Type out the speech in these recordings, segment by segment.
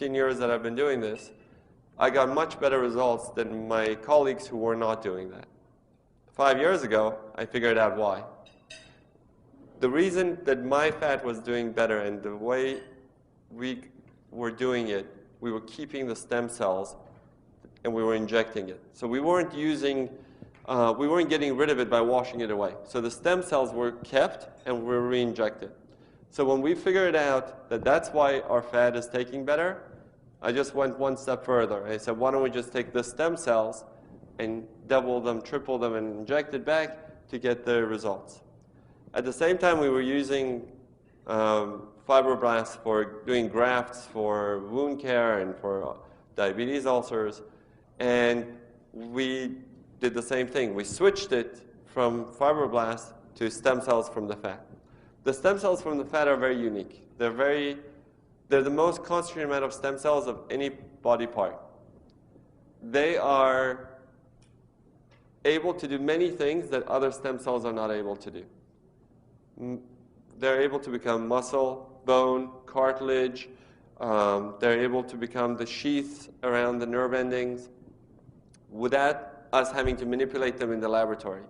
15 years that I've been doing this, I got much better results than my colleagues who were not doing that. 5 years ago, I figured out why. The reason that my fat was doing better and the way we were doing it, we were keeping the stem cells and we were injecting it. So we weren't getting rid of it by washing it away. So the stem cells were kept and were re-injected. So when we figured out that that's why our fat is taking better, I just went one step further. I said, why don't we just take the stem cells and double them, triple them, and inject it back to get the results. At the same time, we were using fibroblasts for doing grafts for wound care and for diabetes ulcers. And we did the same thing. We switched it from fibroblasts to stem cells from the fat. The stem cells from the fat are very unique. They're the most concentrated amount of stem cells of any body part. They are able to do many things that other stem cells are not able to do. They're able to become muscle, bone, cartilage. They're able to become the sheaths around the nerve endings without us having to manipulate them in the laboratory.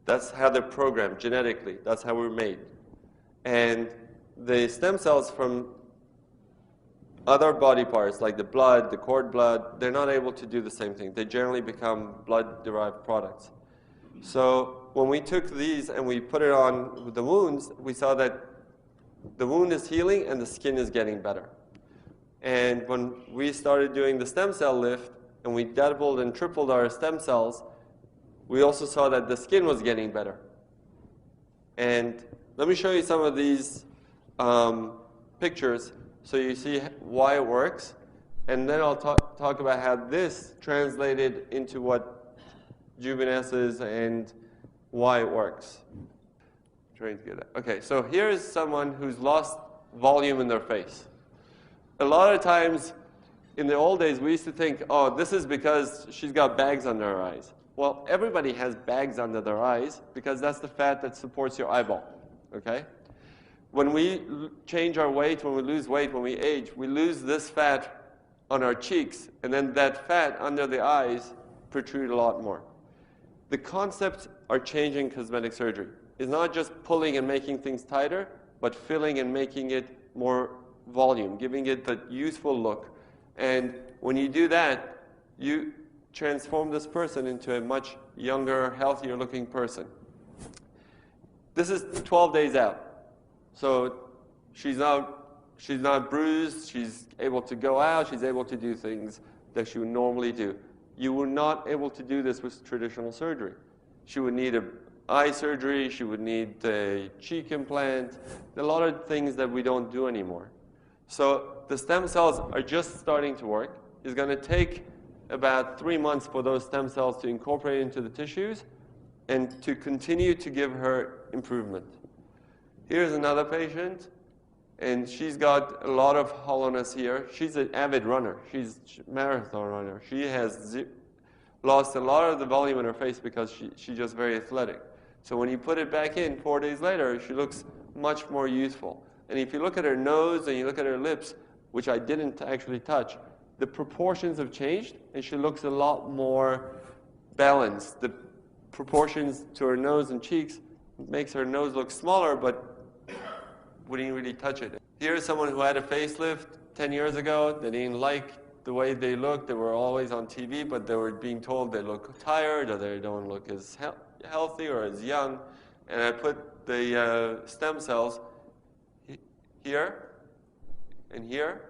That's how they're programmed genetically. That's how we're made. And the stem cells from other body parts, like the blood, the cord blood, they're not able to do the same thing. They generally become blood-derived products. So when we took these and we put it on the wounds, we saw that the wound is healing and the skin is getting better. And when we started doing the stem cell lift and we doubled and tripled our stem cells, we also saw that the skin was getting better. And let me show you some of these pictures so you see why it works. And then I'll talk about how this translated into what Luminesce is and why it works. Trying to get it. Okay, so here's someone who's lost volume in their face. A lot of times, in the old days, we used to think, oh, this is because she's got bags under her eyes. Well, everybody has bags under their eyes because that's the fat that supports your eyeball, okay? When we change our weight, when we lose weight, when we age, we lose this fat on our cheeks, and then that fat under the eyes protrude a lot more. The concepts are changing in cosmetic surgery. It's not just pulling and making things tighter, but filling and making it more volume, giving it the useful look. And when you do that, you transform this person into a much younger, healthier looking person. This is 12 days out. So she's not bruised, she's able to go out, she's able to do things that she would normally do. You were not able to do this with traditional surgery. She would need an eye surgery, she would need a cheek implant, a lot of things that we don't do anymore. So the stem cells are just starting to work. It's going to take about 3 months for those stem cells to incorporate into the tissues and to continue to give her improvement. Here's another patient, and she's got a lot of hollowness here. She's an avid runner. She's a marathon runner. She has lost a lot of the volume in her face because she's just very athletic. So when you put it back in 4 days later, she looks much more youthful. And if you look at her nose and you look at her lips, which I didn't actually touch, the proportions have changed, and she looks a lot more balanced. The proportions to her nose and cheeks makes her nose look smaller, but we didn't really touch it. Here's someone who had a facelift 10 years ago. They didn't like the way they looked. They were always on TV, but they were being told they look tired or they don't look as healthy or as young. And I put the stem cells here and here.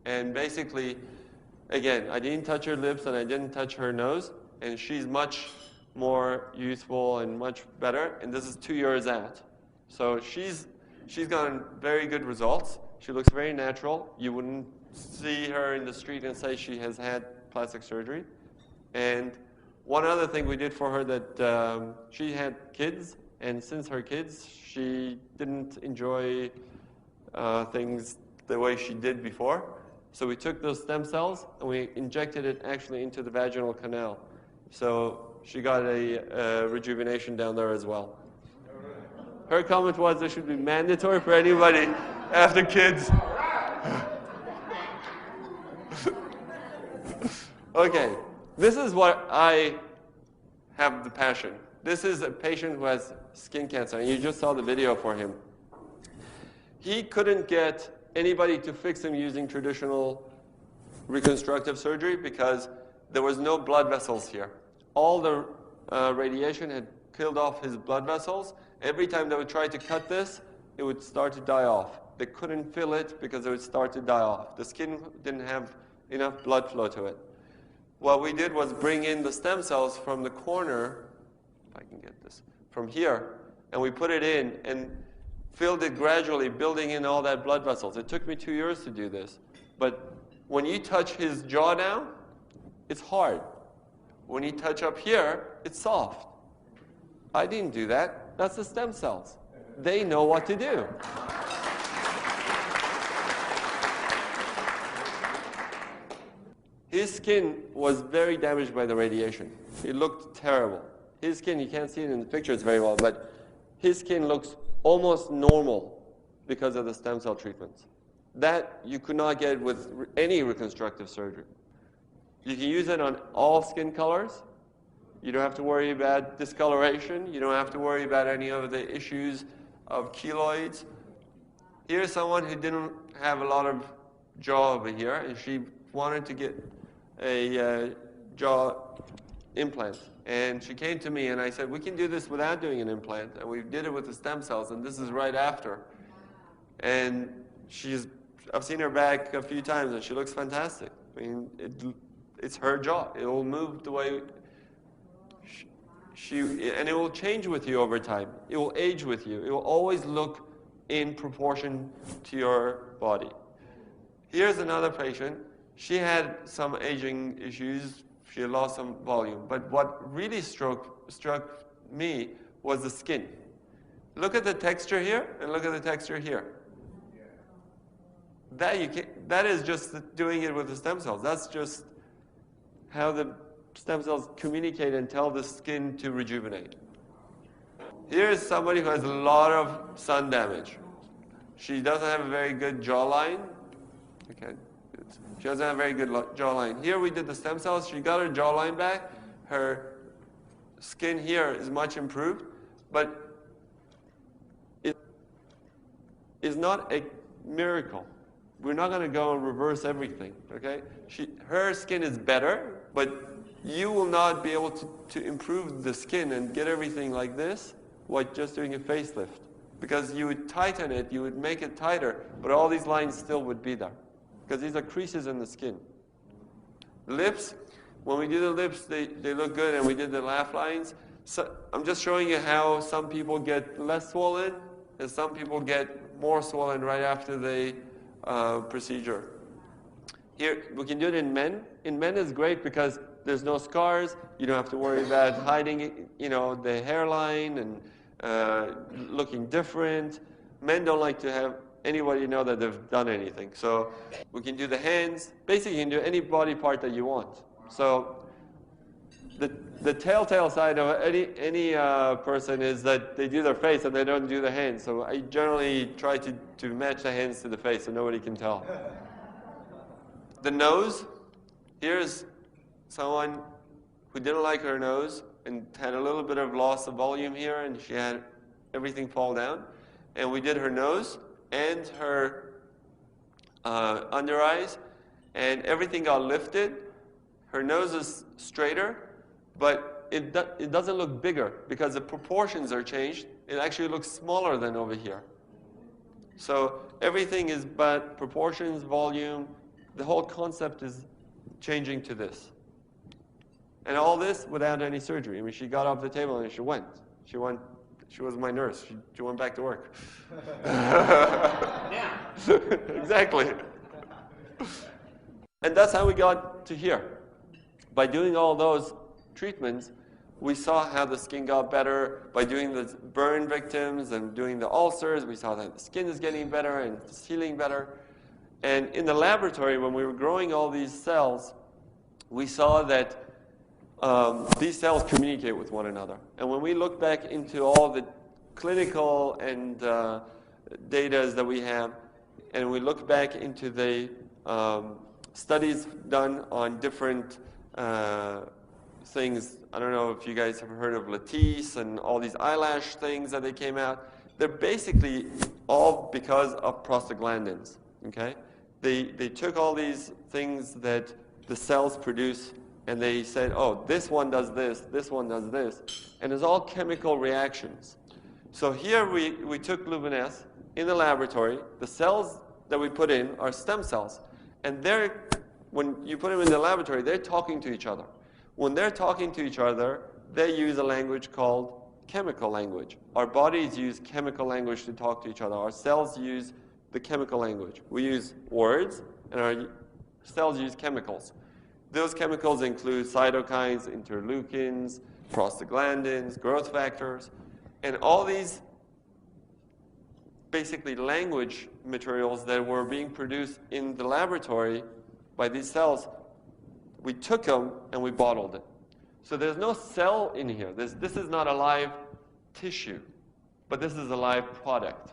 And basically, again, I didn't touch her lips and I didn't touch her nose. And she's much more youthful and much better. And this is 2 years out. So she's gotten very good results. She looks very natural. You wouldn't see her in the street and say she has had plastic surgery. And one other thing we did for her that she had kids, and since her kids, she didn't enjoy things the way she did before. So we took those stem cells and we injected it actually into the vaginal canal. So she got a rejuvenation down there as well. Her comment was it should be mandatory for anybody after kids. Okay, this is what I have the passion. This is a patient who has skin cancer, and you just saw the video for him. He couldn't get anybody to fix him using traditional reconstructive surgery because there was no blood vessels here. All the radiation had killed off his blood vessels. Every time they would try to cut this, it would start to die off. They couldn't fill it because it would start to die off. The skin didn't have enough blood flow to it. What we did was bring in the stem cells from the corner, if I can get this, from here, and we put it in and filled it gradually, building in all that blood vessels. It took me 2 years to do this. But when you touch his jaw now, it's hard. When you touch up here, it's soft. I didn't do that. That's the stem cells. They know what to do. His skin was very damaged by the radiation. It looked terrible. His skin, you can't see it in the pictures very well, but his skin looks almost normal because of the stem cell treatments. That you could not get with any reconstructive surgery. You can use it on all skin colors. You don't have to worry about discoloration. You don't have to worry about any of the issues of keloids. Here's someone who didn't have a lot of jaw over here, and she wanted to get a jaw implant. And she came to me, and I said, we can do this without doing an implant. And we did it with the stem cells, and this is right after. And I've seen her back a few times, and she looks fantastic. I mean, it's her jaw. It will move the way and it will change with you over time. It will age with you. It will always look in proportion to your body. Here's another patient. She had some aging issues. She had lost some volume. But what really struck me was the skin. Look at the texture here and look at the texture here. That is just doing it with the stem cells. That's just how the stem cells communicate and tell the skin to rejuvenate. Here's somebody who has a lot of sun damage. She doesn't have a very good jawline. Okay. She doesn't have a very good jawline. Here we did the stem cells. She got her jawline back. Her skin here is much improved, but it is not a miracle. We're not going to go and reverse everything, okay? Her skin is better, but you will not be able to improve the skin and get everything like this while just doing a facelift. Because you would tighten it, you would make it tighter, but all these lines still would be there. Because these are creases in the skin. Lips, when we do the lips, they look good, and we did the laugh lines. So I'm just showing you how some people get less swollen, and some people get more swollen right after the procedure. Here, we can do it in men. In men it's great because there's no scars. You don't have to worry about hiding, the hairline and looking different. Men don't like to have anybody know that they've done anything. So we can do the hands. Basically, you can do any body part that you want. So the telltale side of any person is that they do their face and they don't do the hands. So I generally try to match the hands to the face so nobody can tell. The nose, here's someone who didn't like her nose and had a little bit of loss of volume here, and she had everything fall down. And we did her nose and her under eyes, and everything got lifted. Her nose is straighter, but it doesn't look bigger because the proportions are changed. It actually looks smaller than over here. So everything is but proportions, volume. The whole concept is changing to this. And all this without any surgery. I mean, she got off the table and she went. She was my nurse. She went back to work. Yeah. Exactly. And that's how we got to here. By doing all those treatments, we saw how the skin got better. By doing the burn victims and doing the ulcers, we saw that the skin is getting better and it's healing better. And in the laboratory, when we were growing all these cells, we saw that these cells communicate with one another. And when we look back into all the clinical and data that we have, and we look back into the studies done on different things. I don't know if you guys have heard of Lattice and all these eyelash things that they came out. They're basically all because of prostaglandins, okay? They took all these things that the cells produce and they said, oh, this one does this one does this. And it's all chemical reactions. So here we took Luminesce in the laboratory. The cells that we put in are stem cells. And when you put them in the laboratory, they're talking to each other. When they're talking to each other, they use a language called chemical language. Our bodies use chemical language to talk to each other. Our cells use the chemical language. We use words, and our cells use chemicals. Those chemicals include cytokines, interleukins, prostaglandins, growth factors, and all these basically language materials that were being produced in the laboratory by these cells, we took them and we bottled it. So there's no cell in here. This is not a live tissue, but this is a live product,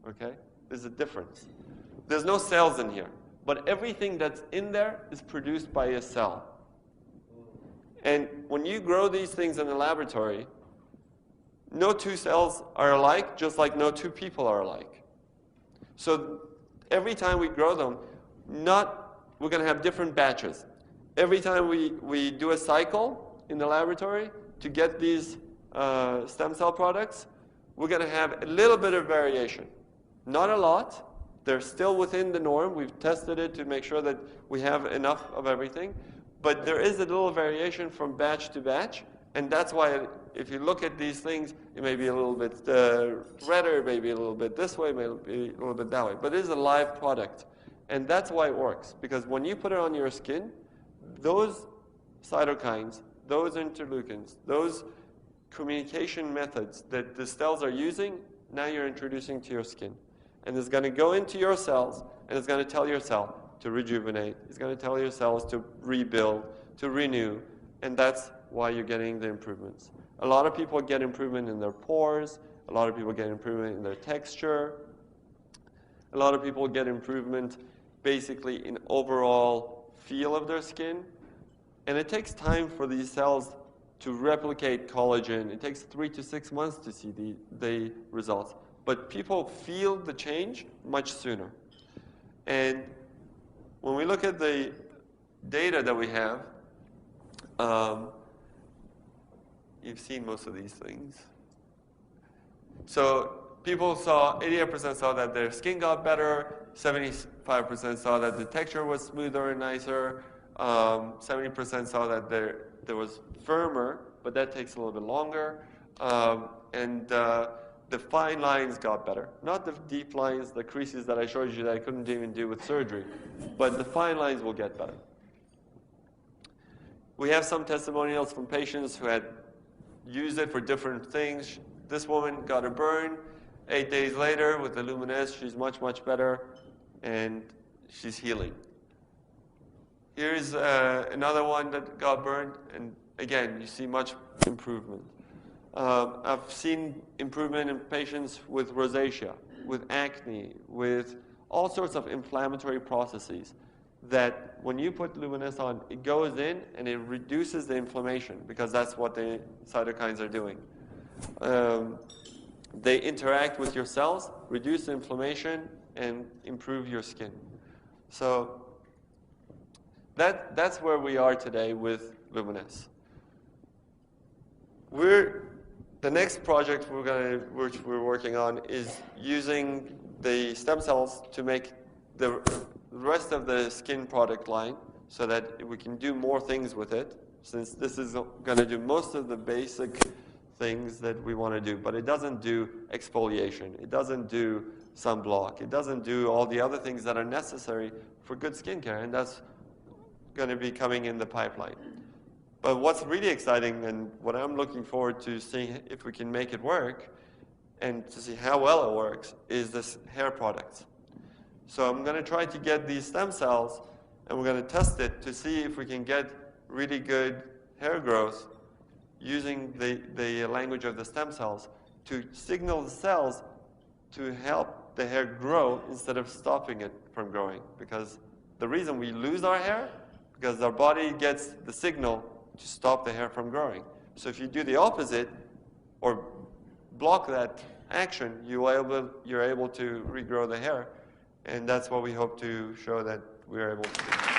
okay? There's a difference. There's no cells in here, but everything that's in there is produced by a cell. And when you grow these things in the laboratory, no two cells are alike, just like no two people are alike. So every time we grow them, we're going to have different batches. Every time we do a cycle in the laboratory to get these stem cell products, we're going to have a little bit of variation. Not a lot. They're still within the norm. We've tested it to make sure that we have enough of everything. But there is a little variation from batch to batch. And that's why if you look at these things, it may be a little bit redder, maybe a little bit this way, maybe a little bit that way. But it is a live product. And that's why it works. Because when you put it on your skin, those cytokines, those interleukins, those communication methods that the cells are using, now you're introducing to your skin. And it's going to go into your cells, and it's going to tell your cell to rejuvenate. It's going to tell your cells to rebuild, to renew. And that's why you're getting the improvements. A lot of people get improvement in their pores. A lot of people get improvement in their texture. A lot of people get improvement basically in overall feel of their skin. And it takes time for these cells to replicate collagen. It takes 3 to 6 months to see the results. But people feel the change much sooner. And when we look at the data that we have, you've seen most of these things. So people 88% saw that their skin got better, 75% saw that the texture was smoother and nicer, 70% saw that there was firmer, but that takes a little bit longer, and the fine lines got better. Not the deep lines, the creases that I showed you that I couldn't even do with surgery, but the fine lines will get better. We have some testimonials from patients who had used it for different things. This woman got a burn. 8 days later, with the Luminesce, she's much, much better, and she's healing. Here's another one that got burned, and again, you see much improvement. I've seen improvement in patients with rosacea, with acne, with all sorts of inflammatory processes that when you put Luminesce on, it goes in and it reduces the inflammation because that's what the cytokines are doing. They interact with your cells, reduce the inflammation, and improve your skin. So that's where we are today with Luminesce. The next project which we're working on is using the stem cells to make the rest of the skin product line so that we can do more things with it, since this is going to do most of the basic things that we want to do, but it doesn't do exfoliation. It doesn't do sunblock. It doesn't do all the other things that are necessary for good skincare, and that's going to be coming in the pipeline. But what's really exciting and what I'm looking forward to seeing if we can make it work and to see how well it works is this hair product. So I'm going to try to get these stem cells and we're going to test it to see if we can get really good hair growth using the language of the stem cells to signal the cells to help the hair grow instead of stopping it from growing, because the reason we lose our hair, because our body gets the signal to stop the hair from growing. So if you do the opposite, or block that action, you're able to regrow the hair. And that's what we hope to show that we're able to do.